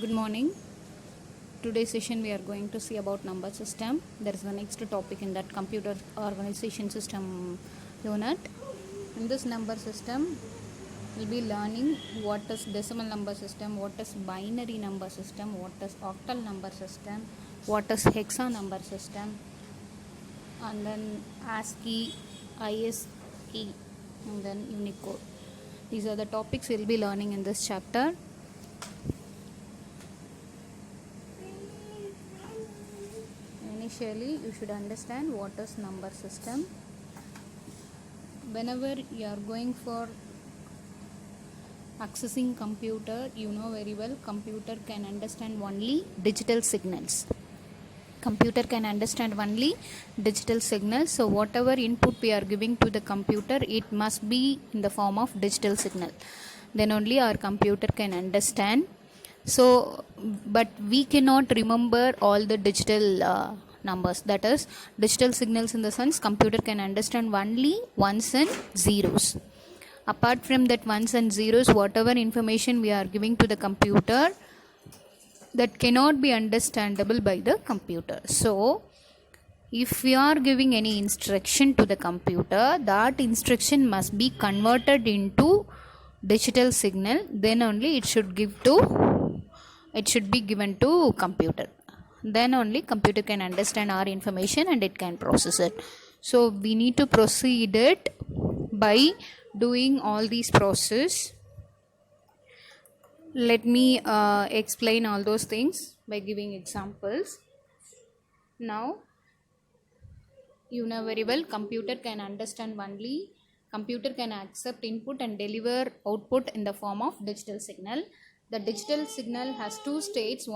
Good morning. Today's session we are going to see about number system. There is the next topic in that computer organization system unit. In this number system, we'll be learning what is decimal number system, what is binary number system, what is octal number system, what is hexa number system, and then ASCII, ISE, and then Unicode. These are the topics we'll be learning in this chapter. Initially, you should understand what is number system. Whenever you are going for accessing computer, you know very well computer can understand only digital signals. Computer can understand only digital signals. So whatever input we are giving to the computer, it must be in the form of digital signal. Then only our computer can understand. So, but we cannot remember all the digital numbers. That is, digital signals in the sense computer can understand only ones and zeros. Apart from that ones and zeros, whatever information we are giving to the computer, that cannot be understandable by the computer. So, if we are giving any instruction to the computer, that instruction must be converted into digital signal. Then only it should be given to computer. Then only computer can understand our information and it can process it. So we need to proceed it by doing all these process. Let me explain all those things by giving examples. Now you know very well computer can understand only, computer can accept input and deliver output in the form of digital signal. The digital signal has two states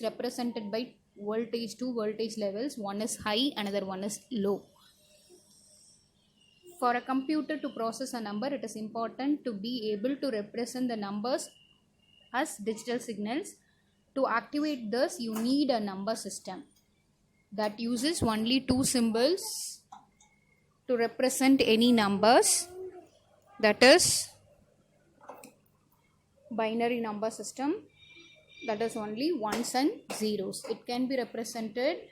represented by two voltage levels. One is high, another one is low. For a computer to process a number, it is important to be able to represent the numbers as digital signals. To activate this, you need a number system that uses only two symbols to represent any numbers. That is binary number system, that is only ones and zeros. It can be represented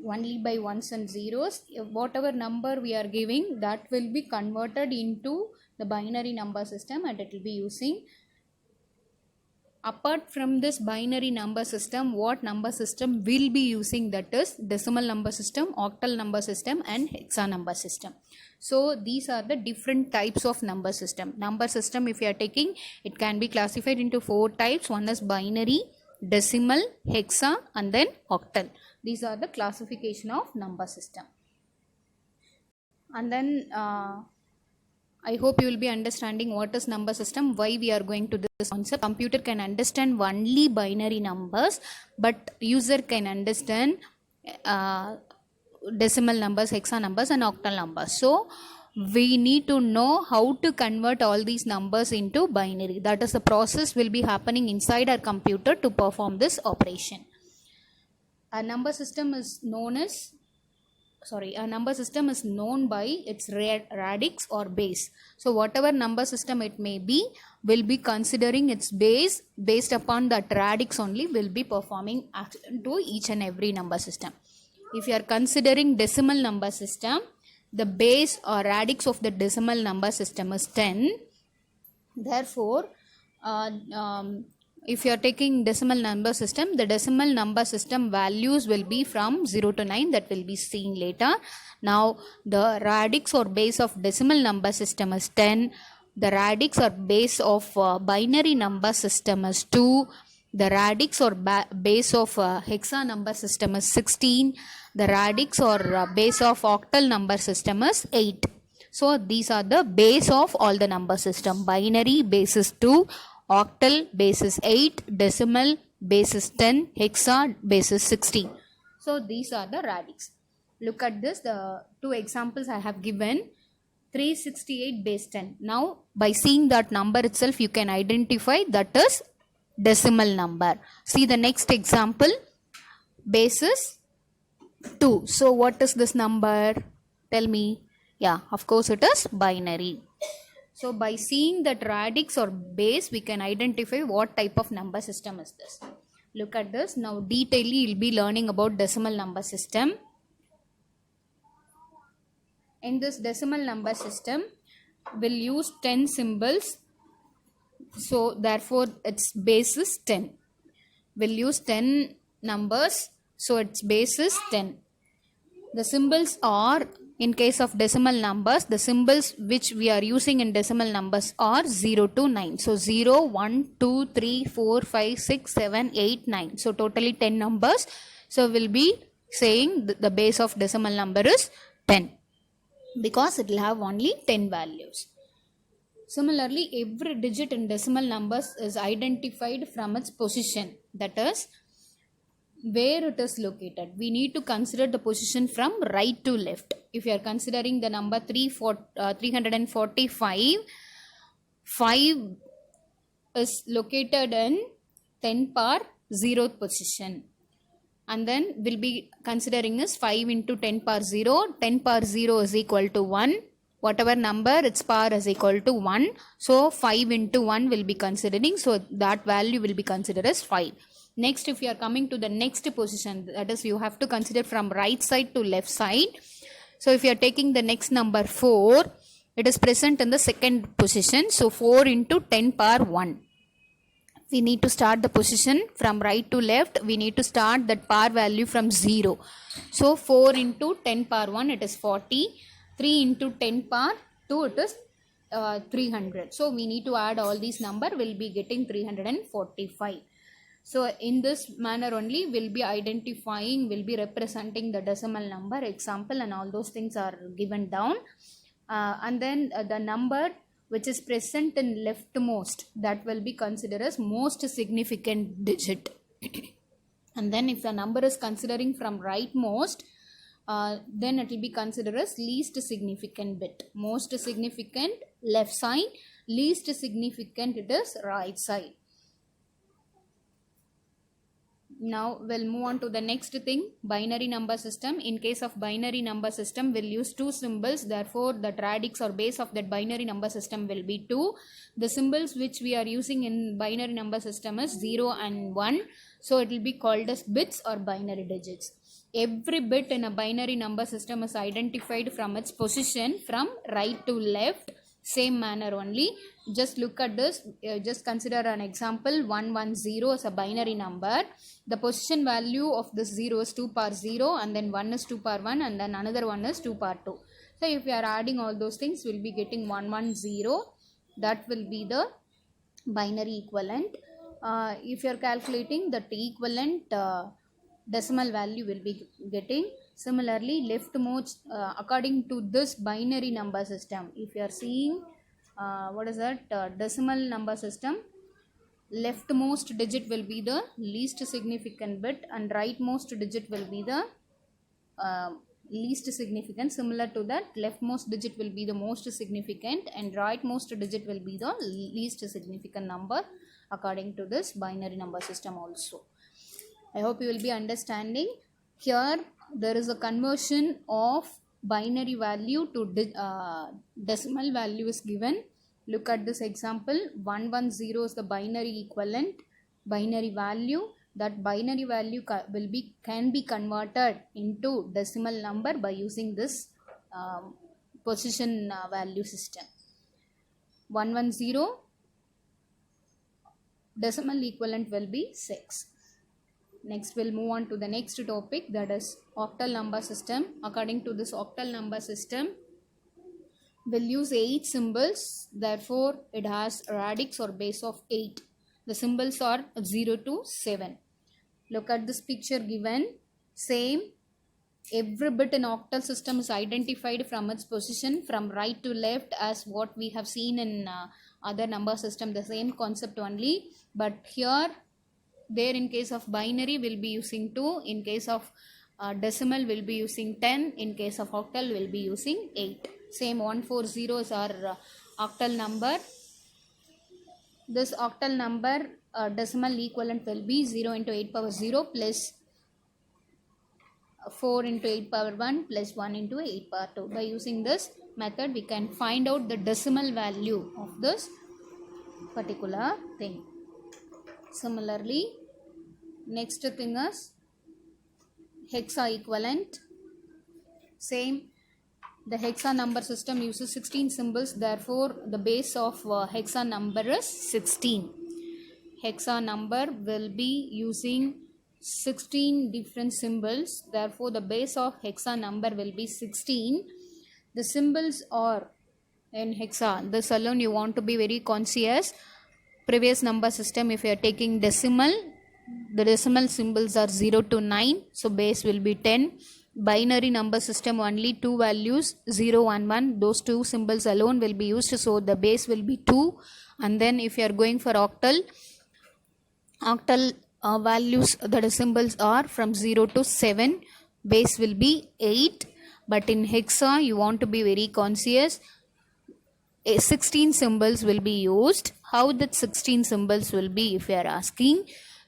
only by ones and zeros. Whatever number we are giving, that will be converted into the binary number system and it will be using. Apart from this binary number system, what number system will be using? That is decimal number system, octal number system and hexa number system. So these are the different types of number system. Number system, if you are taking, it can be classified into four types. One is binary, decimal, hexa and then octal. These are the classification of number system. And then I hope you will be understanding what is number system, why we are going to this concept. Computer can understand only binary numbers, but user can understand decimal numbers, hexa numbers and octal numbers. So we need to know how to convert all these numbers into binary. That is the process will be happening inside our computer to perform this operation. A number system is known by its radix or base. So whatever number system it may be, will be considering its base. Based upon that radix only will be performing action to each and every number system. If you are considering decimal number system, the base or radix of the decimal number system is 10. Therefore, if you are taking decimal number system, the decimal number system values will be from 0 to 9. That will be seen later. Now, the radix or base of decimal number system is 10. The radix or base of binary number system is 2. The radix or base of hexa number system is 16. The radix or base of octal number system is 8. So, these are the base of all the number system. Binary base is 2. Octal base is 8, decimal base is 10, hexa base is 16. So these are the radix. Look at this, the two examples I have given. 368 base 10. Now by seeing that number itself, you can identify that is decimal number. See the next example, base is 2. So what is this number? Tell me. Yeah, of course it is binary. So So by seeing that radix or base, we can identify what type of number system is this. Look at this. Now detailedly you'll be learning about decimal number system. In this decimal number system, we'll use 10 symbols. So therefore its base is 10. We'll use 10 numbers. So its base is 10. The symbols are, in case of decimal numbers, the symbols which we are using in decimal numbers are 0 to 9. So 0, 1, 2, 3, 4, 5, 6, 7, 8, 9. So totally 10 numbers. So we'll be saying the base of decimal number is 10 because it will have only 10 values. Similarly, every digit in decimal numbers is identified from its position, that is, where it is located. We need to consider the position from right to left. If you are considering the number 345, 5 is located in 10 power 0th position. And then we'll be considering is 5 into 10 power 0. 10 power 0 is equal to 1. Whatever number, its power is equal to 1. So 5 into 1 will be considering. So that value will be considered as 5. Next, if you are coming to the next position, that is, you have to consider from right side to left side. So if you are taking the next number 4, it is present in the second position. So 4 into 10 power 1. We need to start the position from right to left. We need to start that power value from 0. So 4 into 10 power 1, it is 40. 3 into 10 power 2, it is 300. So we need to add all these number. We'll be getting 345. So in this manner only we'll be identifying, we'll be representing the decimal number, example, and all those things are given down. And then the number which is present in leftmost, that will be considered as most significant digit. And then if the number is considering from rightmost, then it will be considered as least significant bit. Most significant left side, least significant it is right side. Now we'll move on to the next thing, binary number system. In case of binary number system, we'll use 2 symbols. Therefore, the radix or base of that binary number system will be 2. The symbols which we are using in binary number system is 0 and 1. So it will be called as bits or binary digits. Every bit in a binary number system is identified from its position from right to left. Same manner only. Just look at this. Just consider an example. 110 is a binary number. The position value of this 0 is 2 power 0, and then 1 is 2 power 1, and then another one is 2 power 2. So if we are adding all those things, we'll be getting 110. That will be the binary equivalent. If you are calculating the equivalent decimal value will be getting. Similarly, leftmost, according to this binary number system, if you are seeing what is that decimal number system, leftmost digit will be the least significant bit and rightmost digit will be the least significant. Similar to that, leftmost digit will be the most significant and rightmost digit will be the least significant number according to this binary number system also. I hope you will be understanding. Here there is a conversion of binary value to decimal value is given. Look at this example. 110 is the binary equivalent binary value. That binary value can be converted into decimal number by using this position value system. 110 decimal equivalent will be 6. Next we'll move on to the next topic, that is octal number system. According to this octal number system, we'll use 8 symbols. Therefore, it has a radix or base of 8. The symbols are 0 to 7. Look at this picture given. Same. Every bit in octal system is identified from its position from right to left as what we have seen in other number system. The same concept only. But here, there in case of binary we'll be using 2, in case of decimal we'll be using 10, in case of octal we'll be using 8. Same 140 is our octal number. This octal number decimal equivalent will be 0 into 8 power 0 plus 4 into 8 power 1 plus 1 into 8 power 2. By using this method we can find out the decimal value of this particular thing. Similarly, next thing is hexa equivalent. Same, the hexa number system uses 16 symbols, therefore the base of hexa number is 16. Hexa number will be using 16 different symbols, therefore the base of hexa number will be 16. The symbols are in hexa, this alone you want to be very conscious. Previous number system, if you are taking decimal, the decimal symbols are 0 to 9, so base will be 10. Binary number system, only two values 0 and 1, those two symbols alone will be used, so the base will be 2. And then if you are going for octal values, the symbols are from 0 to 7, base will be 8. But in hexa you want to be very conscious, 16 symbols will be used. How that 16 symbols will be, if you are asking,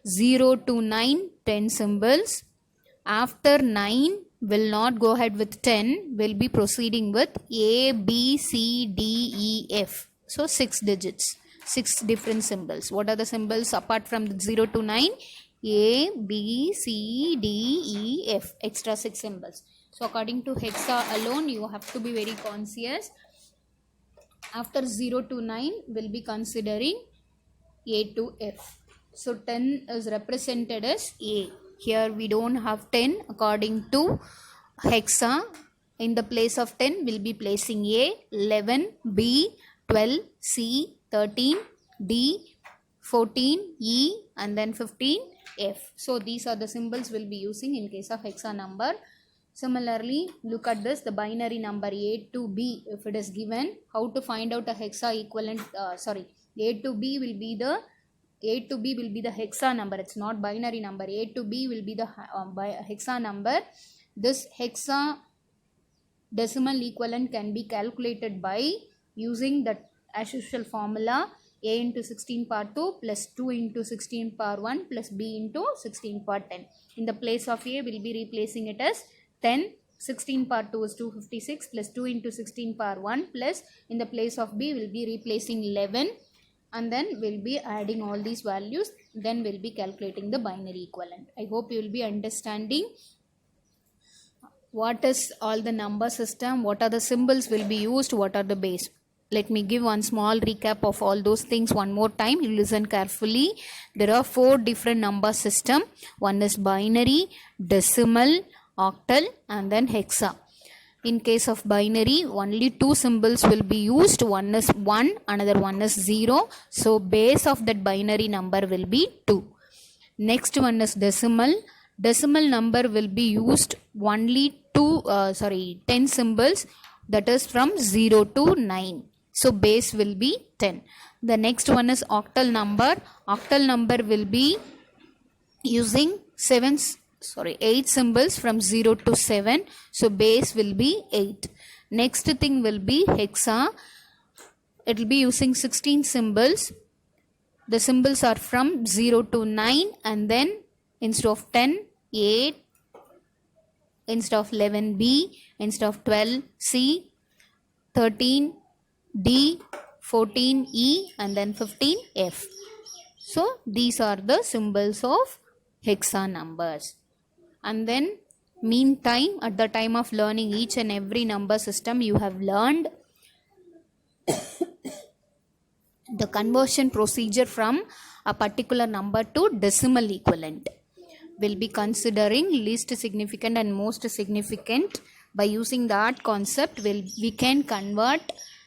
0 to 9 10 symbols, after 9 will not go ahead with 10, will be proceeding with A, B, C, D, E, F. So 6 digits, 6 different symbols. What are the symbols apart from the 0 to 9? A, B, C, D, E, F, extra 6 symbols. So according to hexa alone, you have to be very conscious. After 0 to 9 will be considering A to F. So 10 is represented as A. Here we don't have 10. According to hexa, in the place of 10 will be placing A, 11, B, 12, C, 13, D, 14, E, and then 15, F. So these are the symbols we'll be using in case of hexa number. Similarly, look at this, the binary number A to B, if it is given, how to find out a hexa equivalent, A to B will be the hexa number. It's not binary number. A to B will be the hexa number. This hexa decimal equivalent can be calculated by using the as usual formula, A into 16 power 2 plus 2 into 16 power 1 plus B into 16 power 10. In the place of A, we'll be replacing it as 10. 16 power 2 is 256 plus 2 into 16 power 1 plus in the place of B will be replacing 11, and then we'll be adding all these values, then we'll be calculating the binary equivalent. I hope you will be understanding what is all the number system, what are the symbols will be used, what are the base. Let me give one small recap of all those things one more time. You listen carefully. There are 4 different number system. One is binary, decimal, octal, and then hexa. In case of binary, only 2 symbols will be used. One is 1, another one is 0. So base of that binary number will be 2. Next one is decimal. Decimal number will be used only 10 symbols, that is from 0 to 9. So base will be 10. The next one is octal number. Octal number will be using 8 symbols from 0 to 7. So base will be 8. Next thing will be hexa. It will be using 16 symbols. The symbols are from 0 to 9, and then instead of 10, 8, instead of 11, B, instead of 12, C, 13, D, 14, E, and then 15, F. So these are the symbols of hexa numbers. And then meantime, at the time of learning each and every number system, you have learned the conversion procedure from a particular number to decimal equivalent. We'll be considering least significant and most significant. By using that concept, we can convert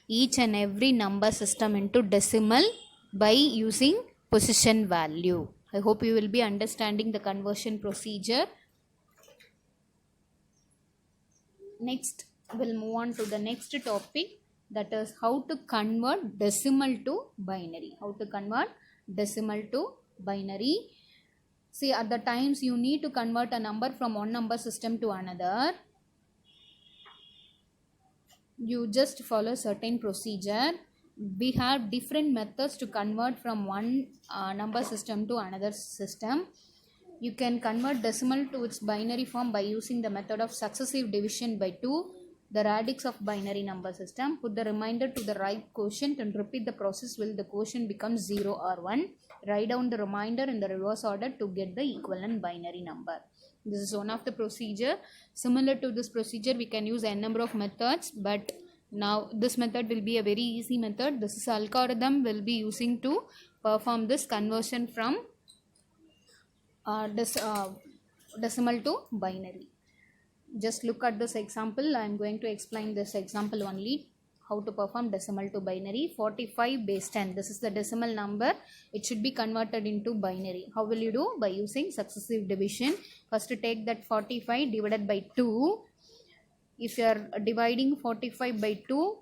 each and every number system into decimal by using position value. I hope you will be understanding the conversion procedure. Next, we'll move on to the next topic, that is how to convert decimal to binary. How to convert decimal to binary. See, at the times you need to convert a number from one number system to another, you just follow certain procedure. We have different methods to convert from one number system to another system. You can convert decimal to its binary form by using the method of successive division by 2. the radix of binary number system. Put the remainder to the right quotient and repeat the process till the quotient becomes 0 or 1. Write down the remainder in the reverse order to get the equivalent binary number. This is one of the procedure. Similar to this procedure, we can use n number of methods, but now this method will be a very easy method. This is algorithm will be using to perform this conversion from decimal to binary. Just look at this example. I am going to explain this example only, how to perform decimal to binary. 45 base 10, this is the decimal number. It should be converted into binary. How will you do? By using successive division. First take that 45 divided by 2. If you are dividing 45 by 2,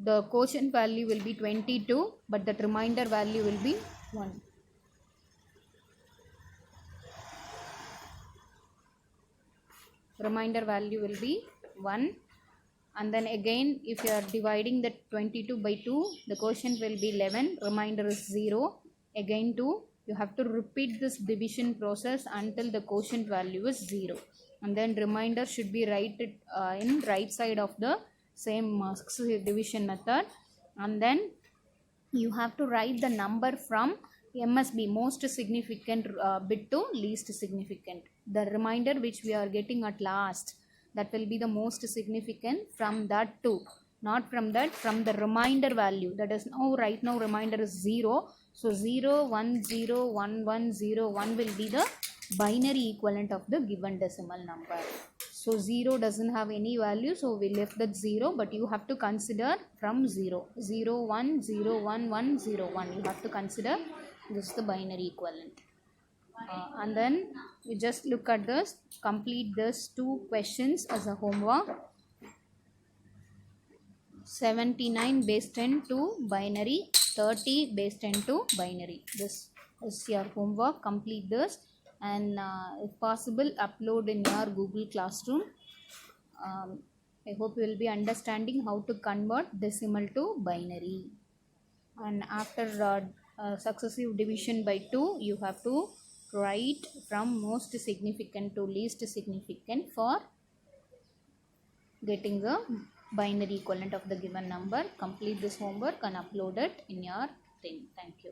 the quotient value will be 22, but that remainder value will be 1. Remainder value will be 1. And then again, if you are dividing that 22 by 2, the quotient will be 11, remainder is 0. Again 2, you have to repeat this division process until the quotient value is 0. And then remainder should be in right side of the same successive division method. And then you have to write the number from MSB, most significant bit, to least significant. The remainder which we are getting at last, that will be the most significant from that too. Not from that, from the remainder value. That is now, right now remainder is 0. So 0, 1, 0, 1, 1, 0, 1 will be the binary equivalent of the given decimal number. So 0 doesn't have any value, so we left that 0, but you have to consider from 0. 0, 1, 0, 1, 1, 0, 1. You have to consider this is the binary equivalent. And then you just look at this, complete this 2 questions as a homework. 79 base 10 to binary, 30 base 10 to binary. This is your homework. Complete this, and if possible upload in your Google Classroom. I hope you will be understanding how to convert decimal to binary. And after successive division by 2, you have to write from most significant to least significant for getting the binary equivalent of the given number. Complete this homework and upload it in your thing. Thank you.